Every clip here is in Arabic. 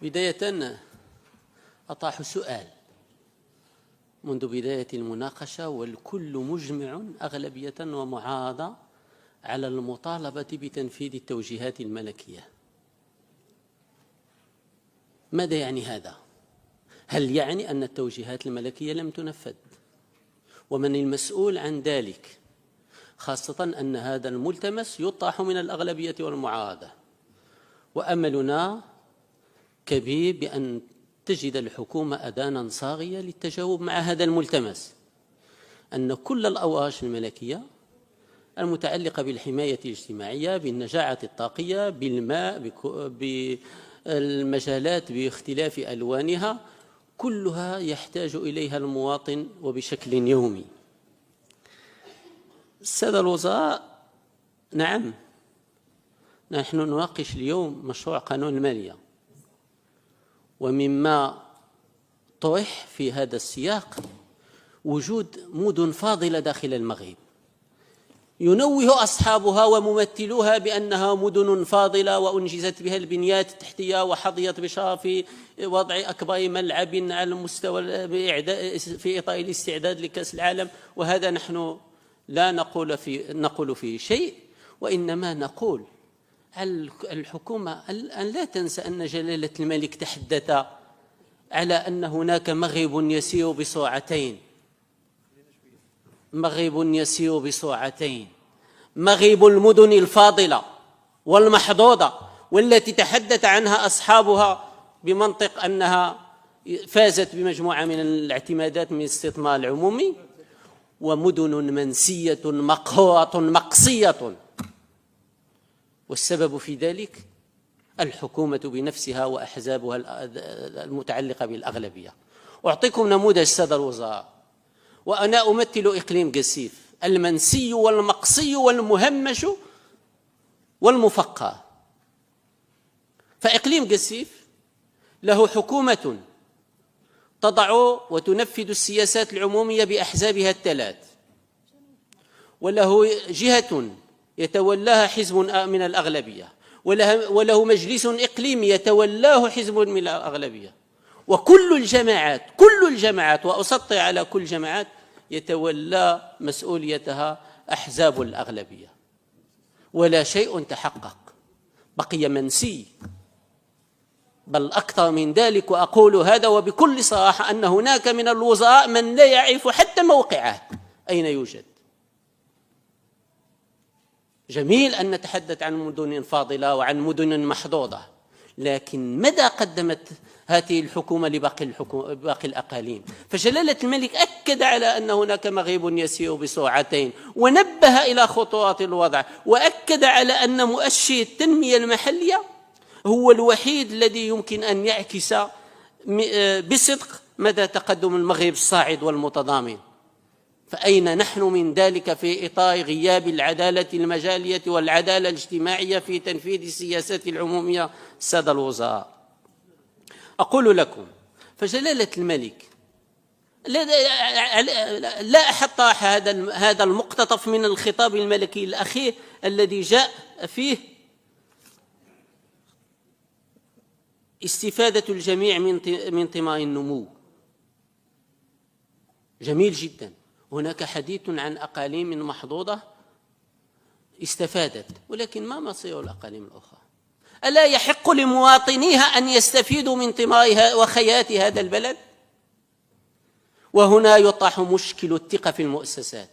بداية أطرح سؤال منذ بداية المناقشة، والكل مجمع أغلبية ومعارضة على المطالبة بتنفيذ التوجيهات الملكية. ماذا يعني هذا؟ هل يعني أن التوجيهات الملكية لم تنفذ؟ ومن المسؤول عن ذلك؟ خاصة أن هذا الملتمس يطرح من الأغلبية والمعارضة، وأملنا كبير بأن تجد الحكومة أدانا صاغية للتجاوب مع هذا الملتمس، أن كل الأوراش الملكية المتعلقة بالحماية الاجتماعية، بالنجاعة الطاقية، بالماء، بالمجالات باختلاف ألوانها، كلها يحتاج إليها المواطن وبشكل يومي. السادة الوزراء، نعم، نحن نناقش اليوم مشروع قانون المالية، ومما طرح في هذا السياق وجود مدن فاضلة داخل المغرب ينوه أصحابها وممثلوها بأنها مدن فاضلة وأنجزت بها البنيات التحتية وحظيت بشرف وضع أكبر ملعب على المستوى في إطار الاستعداد لكأس العالم، وهذا نحن لا نقول فيه شيء، وإنما نقول الحكومة أن لا تنسى أن جلالة الملك تحدث على أن هناك مغرب يسير بسرعتين، مغرب يسير بسرعتين، مغرب المدن الفاضلة والمحظوظة والتي تحدث عنها أصحابها بمنطق أنها فازت بمجموعة من الاعتمادات من الاستثمار العمومي، ومدن منسية مقهورة مقصية. والسبب في ذلك الحكومة بنفسها وأحزابها المتعلقة بالأغلبية. أعطيكم نموذج سادة الوزراء، وأنا أمثل إقليم قسيف المنسي والمقصي والمهمش والمفقى. فإقليم قسيف له حكومة تضع وتنفذ السياسات العمومية بأحزابها الثلاث، وله جهة يتولاها حزب من الأغلبية، وله مجلس إقليمي يتولاه حزب من الأغلبية، وكل الجماعات وأسطر على كل الجماعات يتولى مسؤوليتها أحزاب الأغلبية، ولا شيء تحقق، بقي منسي، بل أكثر من ذلك. وأقول هذا وبكل صراحة أن هناك من الوزراء من لا يعرف حتى موقعه أين يوجد. جميل أن نتحدث عن مدن فاضلة وعن مدن محظوظة، لكن ماذا قدمت هذه الحكومة لباقي الأقاليم؟ فجلالة الملك أكد على أن هناك مغرب يسير بسرعتين، ونبه إلى خطورة الوضع، وأكد على أن مؤشر التنمية المحلية هو الوحيد الذي يمكن أن يعكس بصدق مدى تقدم المغرب الصاعد والمتضامن. فأين نحن من ذلك في إطار غياب العدالة المجالية والعدالة الاجتماعية في تنفيذ السياسات العمومية؟ السادة الوزراء، أقول لكم، فجلالة الملك لا أحد طرح هذا المقتطف من الخطاب الملكي الأخير الذي جاء فيه استفادة الجميع من ثمار النمو. جميل جدا، هناك حديث عن أقاليم محظوظة استفادت، ولكن ما مصير الأقاليم الأخرى؟ ألا يحق لمواطنيها أن يستفيدوا من ثمارها وخيرات هذا البلد؟ وهنا يطرح مشكل الثقة في المؤسسات،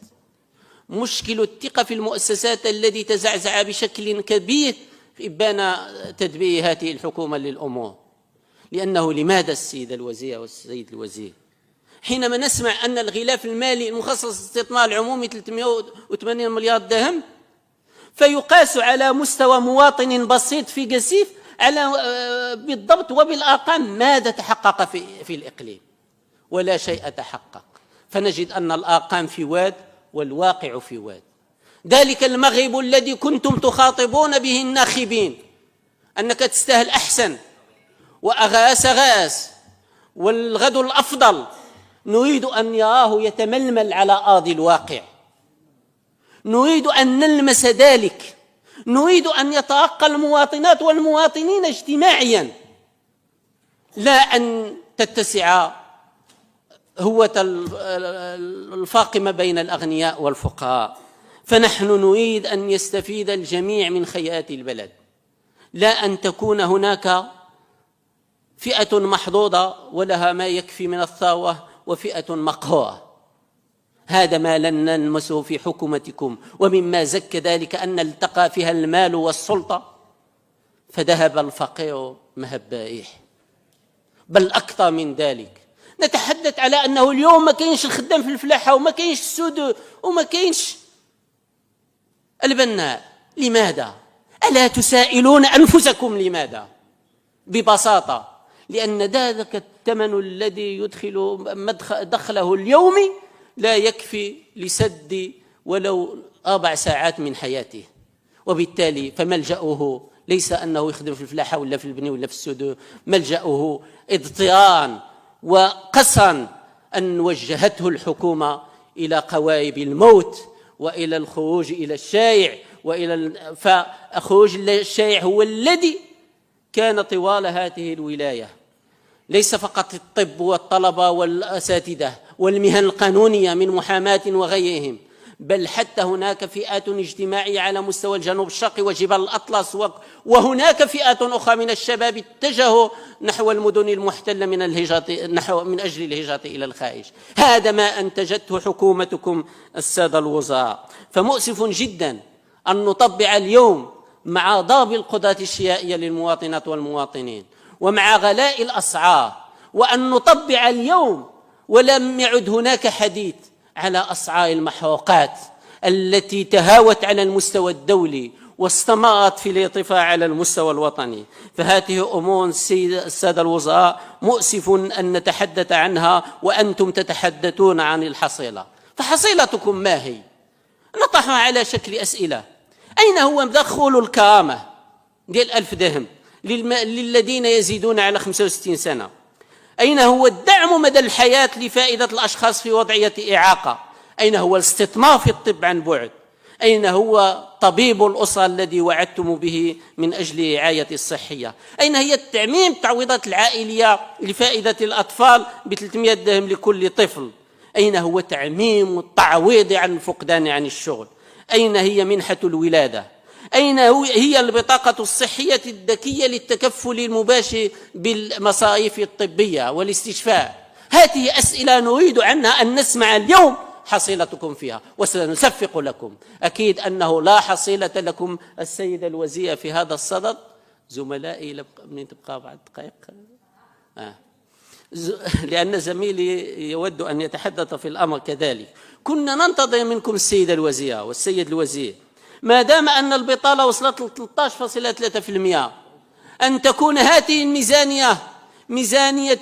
مشكل الثقة في المؤسسات الذي تزعزع بشكل كبير إبان تدبير هذه الحكومة للأمور. لأنه لماذا السيد الوزير والسيد الوزير حينما نسمع أن الغلاف المالي المخصص للاستثمار العمومي 380 مليار درهم، فيقاس على مستوى مواطن بسيط في قسيف على بالضبط وبالأرقام ماذا تحقق في الإقليم؟ ولا شيء تحقق. فنجد أن الأرقام في واد والواقع في واد. ذلك المغرب الذي كنتم تخاطبون به الناخبين أنك تستاهل أحسن وأغاس غاس والغد الأفضل، نريد أن يراه يتململ على أرض الواقع، نريد أن نلمس ذلك، نريد أن يترقى المواطنات والمواطنين اجتماعيا. لا أن تتسع هوة الفاقمة بين الأغنياء والفقراء، فنحن نريد أن يستفيد الجميع من خيرات البلد، لا أن تكون هناك فئة محظوظة ولها ما يكفي من الثروة وفئة مقهورة. هذا ما لن نلمسه في حكومتكم، ومما زك ذلك أن التقى فيها المال والسلطة فذهب الفقير مهبائح، بل أكثر من ذلك. نتحدث على أنه اليوم ما كاينش الخدام في الفلاحة وما كاينش السود وما كاينش البناء. لماذا؟ ألا تسائلون أنفسكم لماذا؟ ببساطة لأن ذلك الثمن الذي يدخل دخله اليوم لا يكفي لسد ولو 4 ساعات من حياته، وبالتالي فملجأه ليس أنه يخدم في الفلاحة ولا في البني ولا في السود، ملجأه اضطرارا وقسرا أن وجهته الحكومة إلى قوارب الموت وإلى الخروج إلى الشارع، فخروج الشارع هو الذي كان طوال هذه الولاية، ليس فقط الطب والطلبة والأساتذة والمهن القانونية من محاماة وغيرهم، بل حتى هناك فئات اجتماعية على مستوى الجنوب الشرقي وجبال الأطلس، وهناك فئات أخرى من الشباب اتجهوا نحو المدن المحتلة من أجل الهجرة إلى الخارج. هذا ما أنتجته حكومتكم السادة الوزراء. فمؤسف جدا أن نطبع اليوم مع ضرب القدرة الشرائية للمواطنات والمواطنين ومع غلاء الأسعار، وأن نطبع اليوم ولم يعد هناك حديث على أسعار المحروقات التي تهاوت على المستوى الدولي واستمرت في الارتفاع على المستوى الوطني. فهذه أمور السادة الوزراء مؤسف أن نتحدث عنها وأنتم تتحدثون عن الحصيلة. فحصيلتكم ما هي؟ نطرحها على شكل أسئلة. أين هو مدخول الكرامة ديال 1000 درهم للذين يزيدون على 65 سنة؟ أين هو الدعم مدى الحياة لفائدة الأشخاص في وضعية إعاقة؟ أين هو الاستثمار في الطب عن بعد؟ أين هو طبيب الأسرة الذي وعدتم به من أجل رعاية الصحية؟ أين هي التعميم التعويضات العائلية لفائدة الأطفال ب300 درهم لكل طفل؟ أين هو تعميم التعويض عن الفقدان عن الشغل؟ أين هي منحة الولادة؟ أين هي البطاقة الصحية الذكية للتكفل المباشر بالمصاريف الطبية والاستشفاء؟ هذه أسئلة نريد عنها أن نسمع اليوم حصيلتكم فيها، وسنصفق لكم. أكيد أنه لا حصيلة لكم السيد الوزير في هذا الصدد. زملائي من تبقى بعد دقائق لأن زميلي يود أن يتحدث في الأمر كذلك. كنا ننتظر منكم السيد الوزير والسيد الوزير، ما دام أن البطالة وصلت ل 13.3%، أن تكون هذه الميزانية ميزانية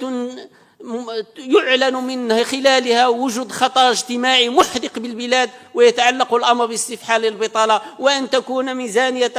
يعلن من خلالها وجود خطر اجتماعي محدق بالبلاد ويتعلق الأمر باستفحال البطالة، وأن تكون ميزانية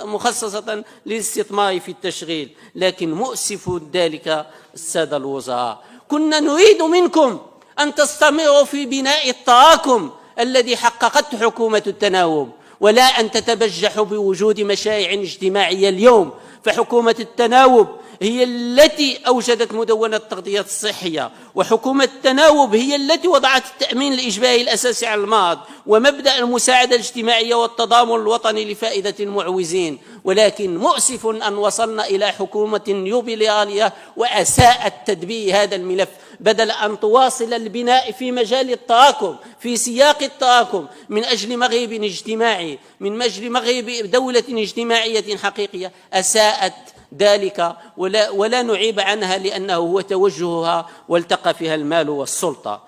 مخصصة للاستثمار في التشغيل. لكن مؤسف ذلك السادة الوزراء، كنا نريد منكم أن تستمروا في بناء التراكم الذي حققته حكومة التناوب، ولا أن تتبجحوا بوجود مشاريع اجتماعية اليوم. فحكومة التناوب هي التي أوجدت مدونة التغذية الصحية، وحكومة التناوب هي التي وضعت التأمين الإجباري الأساسي على المرض ومبدأ المساعدة الاجتماعية والتضامن الوطني لفائدة المعوزين. ولكن مؤسف أن وصلنا إلى حكومة يوبيليالية وأساءت تدبير هذا الملف، بدل أن تواصل البناء في مجال التراكم في سياق التراكم من أجل مغرب اجتماعي، من أجل مغرب دولة اجتماعية حقيقية. أساءت ذلك ولا نعيب عنها، لأنه هو توجهها والتقى فيها المال والسلطة.